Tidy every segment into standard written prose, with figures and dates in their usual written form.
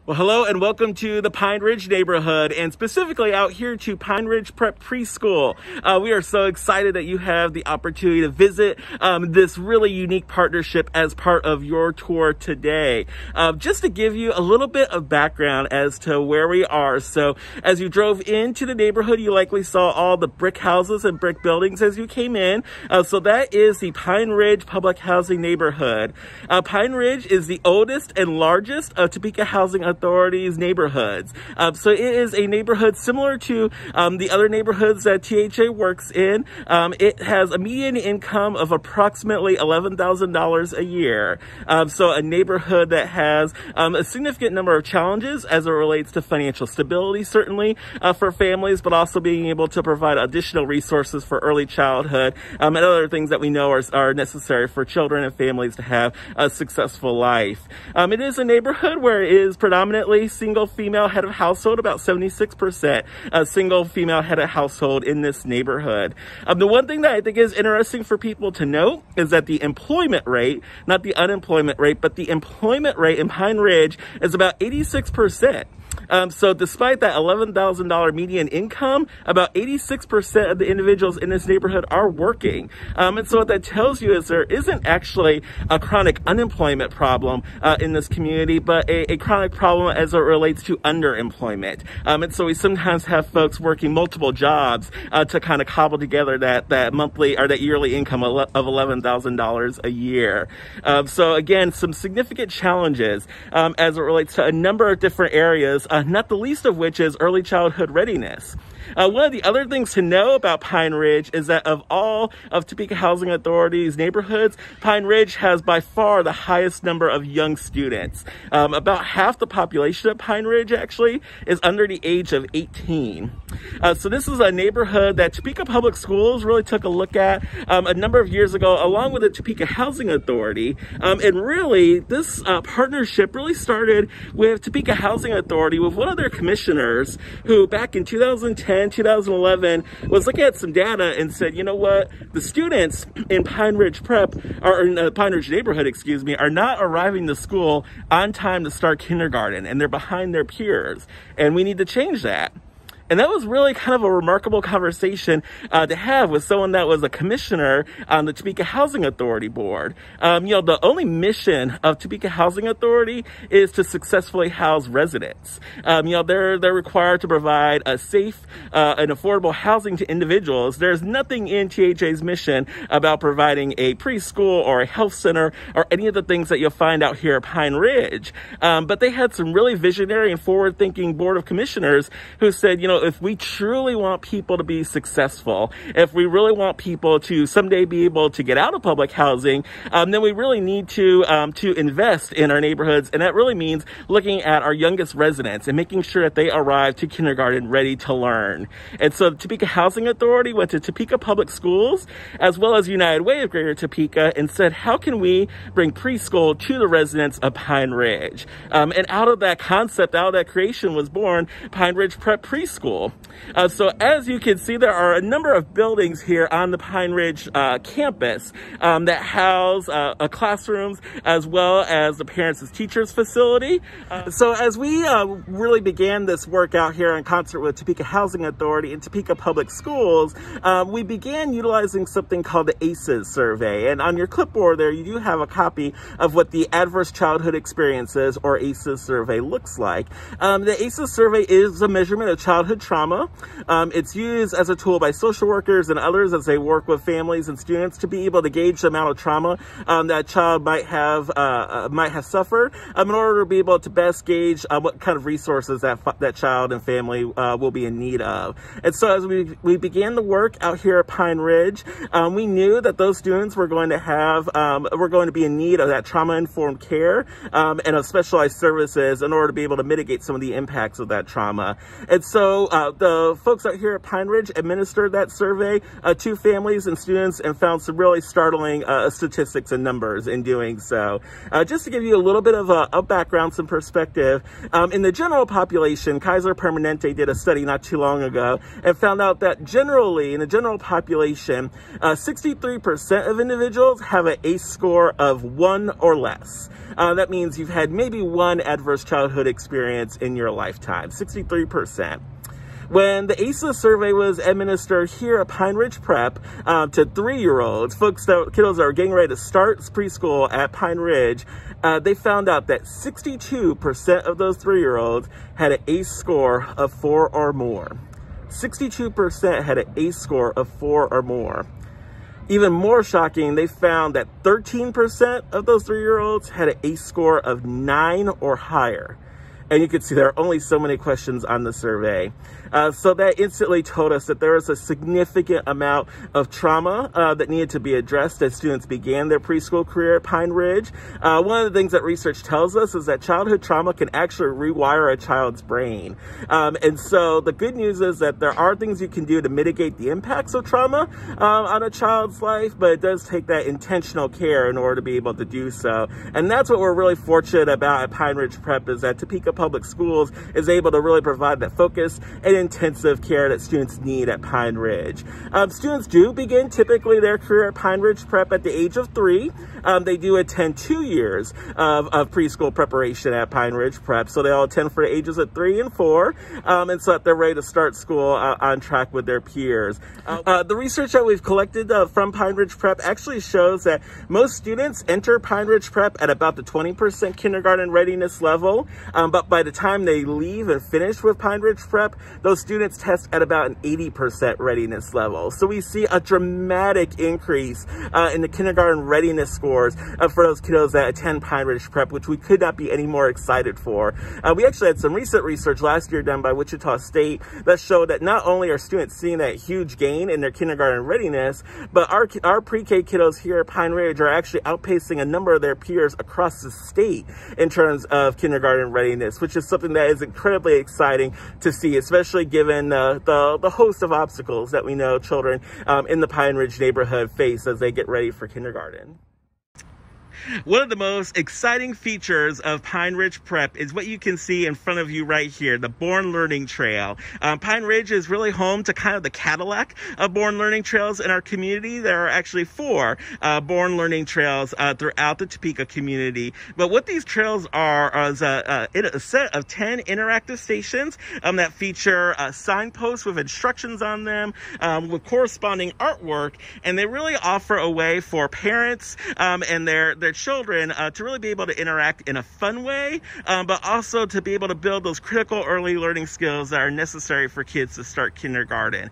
Well, hello and welcome to the Pine Ridge neighborhood, and specifically out here to Pine Ridge Prep Preschool. We are so excited that you have the opportunity to visit this really unique partnership as part of your tour today. Just to give you a little bit of background as to where we are. So as you drove into the neighborhood, you likely saw all the brick houses and brick buildings as you came in. So that is the Pine Ridge Public Housing Neighborhood. Pine Ridge is the oldest and largest of Topeka Housing Authority's neighborhoods. So it is a neighborhood similar to the other neighborhoods that THA works in. It has a median income of approximately $11,000 a year. So a neighborhood that has a significant number of challenges as it relates to financial stability, certainly for families, but also being able to provide additional resources for early childhood and other things that we know are necessary for children and families to have a successful life. It is a neighborhood where it is predominantly single female head of household, about 76% single female head of household in this neighborhood. The one thing that I think is interesting for people to note is that the employment rate, not the unemployment rate, but the employment rate in Pine Ridge is about 86%. So despite that $11,000 median income, about 86% of the individuals in this neighborhood are working. And so what that tells you is there isn't actually a chronic unemployment problem in this community, but a chronic problem as it relates to underemployment. And so we sometimes have folks working multiple jobs to kind of cobble together that monthly or that yearly income of $11,000 a year. So again, some significant challenges as it relates to a number of different areas, not the least of which is early childhood readiness. One of the other things to know about Pine Ridge is that of all of Topeka Housing Authority's neighborhoods, Pine Ridge has by far the highest number of young students. About half the population of Pine Ridge actually is under the age of 18. So this is a neighborhood that Topeka Public Schools really took a look at a number of years ago, along with the Topeka Housing Authority. And really, this partnership really started with Topeka Housing Authority with one of their commissioners who back in 2010, 2011 was looking at some data and said, you know what, the students in Pine Ridge Prep, or in the Pine Ridge neighborhood, excuse me, are not arriving to school on time to start kindergarten, and they're behind their peers, and we need to change that. And that was really kind of a remarkable conversation to have with someone that was a commissioner on the Topeka Housing Authority board. The only mission of Topeka Housing Authority is to successfully house residents. They're required to provide a safe and affordable housing to individuals. There's nothing in THA's mission about providing a preschool or a health center or any of the things that you'll find out here at Pine Ridge. But they had some really visionary and forward-thinking board of commissioners who said, if we truly want people to be successful, if we really want people to someday be able to get out of public housing, then we really need to invest in our neighborhoods. And that really means looking at our youngest residents and making sure that they arrive to kindergarten ready to learn. And so the Topeka Housing Authority went to Topeka Public Schools, as well as United Way of Greater Topeka, and said, how can we bring preschool to the residents of Pine Ridge? And out of that concept, out of that creation was born Pine Ridge Prep Preschool. So as you can see, there are a number of buildings here on the Pine Ridge campus that house classrooms as well as the parents and teachers facility. So as we really began this work out here in concert with Topeka Housing Authority and Topeka Public Schools, we began utilizing something called the ACEs survey. And on your clipboard there, you do have a copy of what the Adverse Childhood Experiences, or ACEs survey, looks like. The ACEs survey is a measurement of childhood trauma. It's used as a tool by social workers and others as they work with families and students to be able to gauge the amount of trauma that child might have suffered in order to be able to best gauge what kind of resources that child and family will be in need of. And so as we began the work out here at Pine Ridge, we knew that those students were going to be in need of that trauma-informed care and of specialized services in order to be able to mitigate some of the impacts of that trauma. And so So the folks out here at Pine Ridge administered that survey to families and students and found some really startling statistics and numbers in doing so. Just to give you a little bit of a background, some perspective, in the general population, Kaiser Permanente did a study not too long ago and found out that generally, in the general population, 63% of individuals have an ACE score of 1 or less. That means you've had maybe one adverse childhood experience in your lifetime, 63%. When the ACEs survey was administered here at Pine Ridge Prep to 3-year-olds, kiddos that are getting ready to start preschool at Pine Ridge, they found out that 62% of those 3-year-olds had an ACE score of 4 or more. 62% had an ACE score of 4 or more. Even more shocking, they found that 13% of those 3-year-olds had an ACE score of 9 or higher. And you can see there are only so many questions on the survey. So that instantly told us that there was a significant amount of trauma that needed to be addressed as students began their preschool career at Pine Ridge. One of the things that research tells us is that childhood trauma can actually rewire a child's brain. And so the good news is that there are things you can do to mitigate the impacts of trauma on a child's life, but it does take that intentional care in order to be able to do so. And that's what we're really fortunate about at Pine Ridge Prep, is that Topeka Public Schools is able to really provide that focus and intensive care that students need at Pine Ridge. Students do begin typically their career at Pine Ridge Prep at the age of 3. They do attend 2 years of preschool preparation at Pine Ridge Prep, so they all attend for the ages of 3 and 4, and so that they're ready to start school on track with their peers. The research that we've collected from Pine Ridge Prep actually shows that most students enter Pine Ridge Prep at about the 20% kindergarten readiness level, but by the time they leave and finish with Pine Ridge Prep, those students test at about an 80% readiness level. So we see a dramatic increase in the kindergarten readiness scores for those kiddos that attend Pine Ridge Prep, which we could not be any more excited for. We actually had some recent research last year done by Wichita State that showed that not only are students seeing that huge gain in their kindergarten readiness, but our pre-K kiddos here at Pine Ridge are actually outpacing a number of their peers across the state in terms of kindergarten readiness, which is something that is incredibly exciting to see, especially given the host of obstacles that we know children in the Pine Ridge neighborhood face as they get ready for kindergarten. One of the most exciting features of Pine Ridge Prep is what you can see in front of you right here, the Born Learning Trail. Pine Ridge is really home to kind of the Cadillac of Born Learning Trails in our community. There are actually 4 Born Learning Trails throughout the Topeka community. But what these trails are is a set of 10 interactive stations that feature signposts with instructions on them, with corresponding artwork, and they really offer a way for parents and their children to really be able to interact in a fun way, but also to be able to build those critical early learning skills that are necessary for kids to start kindergarten.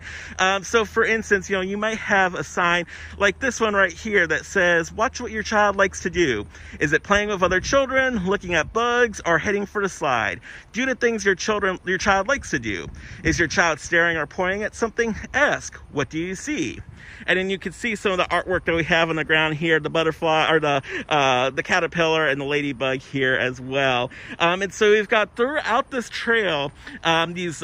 So for instance, you might have a sign like this one right here that says, watch what your child likes to do. Is it playing with other children, looking at bugs, or heading for the slide? Do the things your child likes to do. Is your child staring or pointing at something? Ask, what do you see? And then you can see some of the artwork that we have on the ground here, the butterfly, or the caterpillar and the ladybug here as well. And so we've got throughout this trail these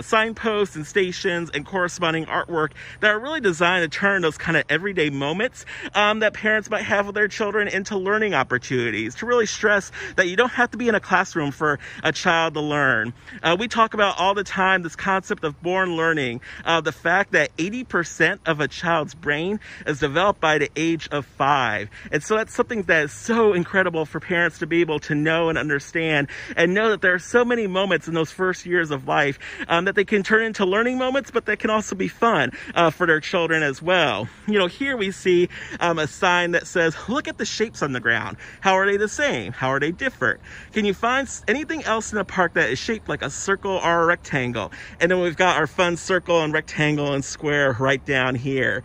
signposts and stations and corresponding artwork that are really designed to turn those kind of everyday moments that parents might have with their children into learning opportunities, to really stress that you don't have to be in a classroom for a child to learn. We talk about all the time this concept of born learning, the fact that 80% of a child's brain is developed by the age of 5. And so that's something that is so incredible for parents to be able to know and understand, and know that there are so many moments in those first years of life that they can turn into learning moments, but that can also be fun for their children as well. Here we see a sign that says, look at the shapes on the ground. How are they the same? How are they different? Can you find anything else in the park that is shaped like a circle or a rectangle? And then we've got our fun circle and rectangle and square right down here.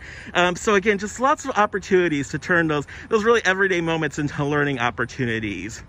So again, just lots of opportunities to turn those really everyday everyday moments into learning opportunities.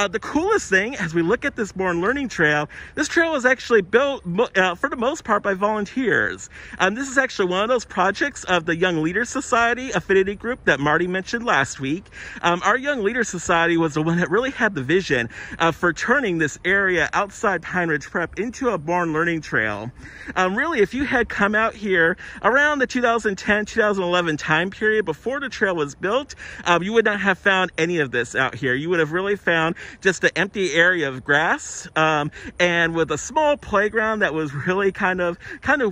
The coolest thing, as we look at this Born Learning Trail, this trail was actually built for the most part by volunteers. This is actually one of those projects of the Young Leaders Society affinity group that Marty mentioned last week. Our Young Leaders Society was the one that really had the vision for turning this area outside Pine Ridge Prep into a Born Learning Trail. Really, if you had come out here around the 2010-2011 time period before the trail was built, you would not have found any of this out here. You would have really found just an empty area of grass, and with a small playground that was really kind of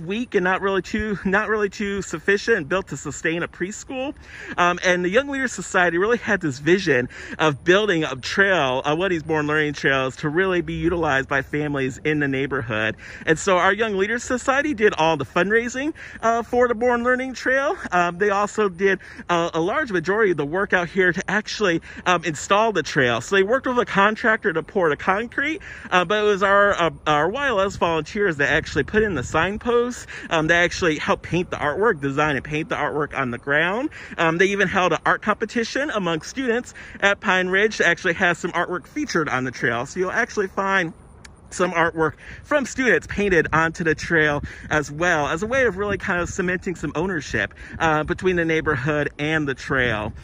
weak and not really too sufficient and built to sustain a preschool. And the Young Leaders Society really had this vision of building a trail, one of these Born Learning Trails, to really be utilized by families in the neighborhood. And so our Young Leaders Society did all the fundraising for the Born Learning Trail. They also did a large majority of the work out here to actually install the trail. So they worked with a contractor to pour the concrete, but it was our YLS volunteers that actually put in the signposts. They actually helped paint the artwork, design and paint the artwork on the ground. They even held an art competition among students at Pine Ridge that actually has some artwork featured on the trail. So you'll actually find some artwork from students painted onto the trail as well, as a way of really kind of cementing some ownership between the neighborhood and the trail.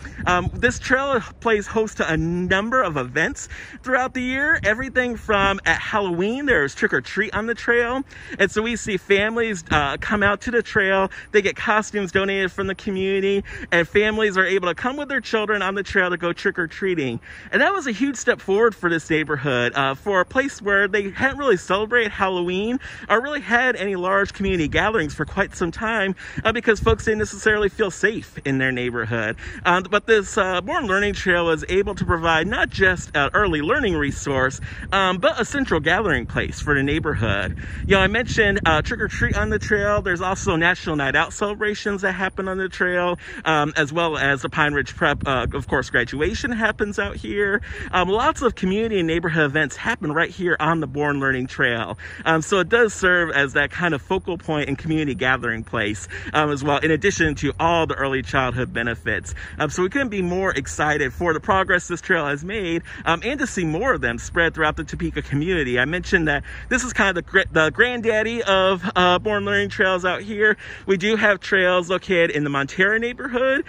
This trail plays host to a number of events throughout the year. Everything from at Halloween, there's trick or treat on the trail. And so we see families come out to the trail. They get costumes donated from the community, and families are able to come with their children on the trail to go trick or treating. And that was a huge step forward for this neighborhood, for a place where they hadn't really celebrated Halloween or really had any large community gatherings for quite some time, because folks didn't necessarily feel safe in their neighborhood. But this Born Learning Trail was able to provide not just an early learning resource, but a central gathering place for the neighborhood. You know, I mentioned trick or treat on the trail. There's also National Night Out celebrations that happen on the trail, as well as the Pine Ridge Prep, of course, graduation happens out here. Lots of community and neighborhood events happen right here on the Born Learning Trail. So it does serve as that kind of focal point and community gathering place as well, in addition to all the early childhood benefits. So we couldn't be more excited for the progress this trail has made, and to see more of them spread throughout the Topeka community. I mentioned that this is kind of the granddaddy of Born Learning Trails out here. We do have trails located in the Montera neighborhood,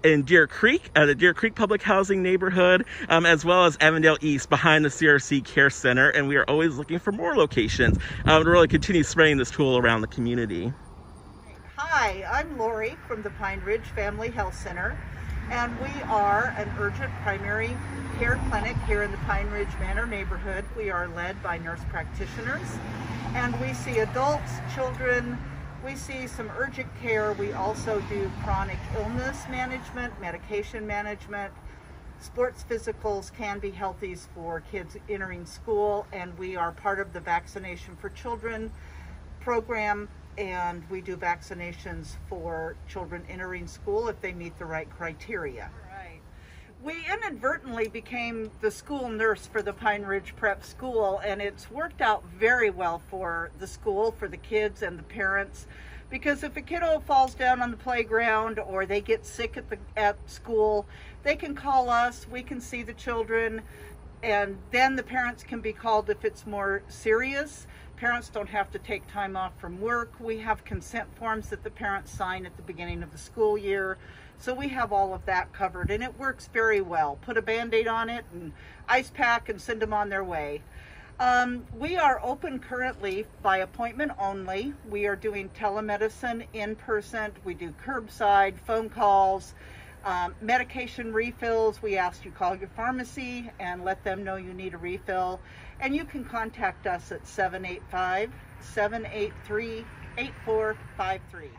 in Deer Creek, the Deer Creek Public Housing neighborhood, as well as Avondale East behind the CRC Care Center, and we are always looking for more locations to really continue spreading this tool around the community. Hi, I'm Laurie from the Pine Ridge Family Health Center, and we are an urgent primary care clinic here in the Pine Ridge Manor neighborhood. We are led by nurse practitioners, and we see adults, children, we see some urgent care. We also do chronic illness management, medication management. Sports physicals can be healthies for kids entering school, and we are part of the Vaccination for Children program, and we do vaccinations for children entering school if they meet the right criteria. Right. We inadvertently became the school nurse for the Pine Ridge Prep School, and it's worked out very well for the school, for the kids and the parents. Because if a kiddo falls down on the playground or they get sick at school, they can call us, we can see the children, and then the parents can be called if it's more serious. Parents don't have to take time off from work. We have consent forms that the parents sign at the beginning of the school year. So we have all of that covered, and it works very well. Put a Band-Aid on it and ice pack and send them on their way. We are open currently by appointment only. We are doing telemedicine in person. We do curbside, phone calls, medication refills. We ask you call your pharmacy and let them know you need a refill. And you can contact us at 785-783-8453.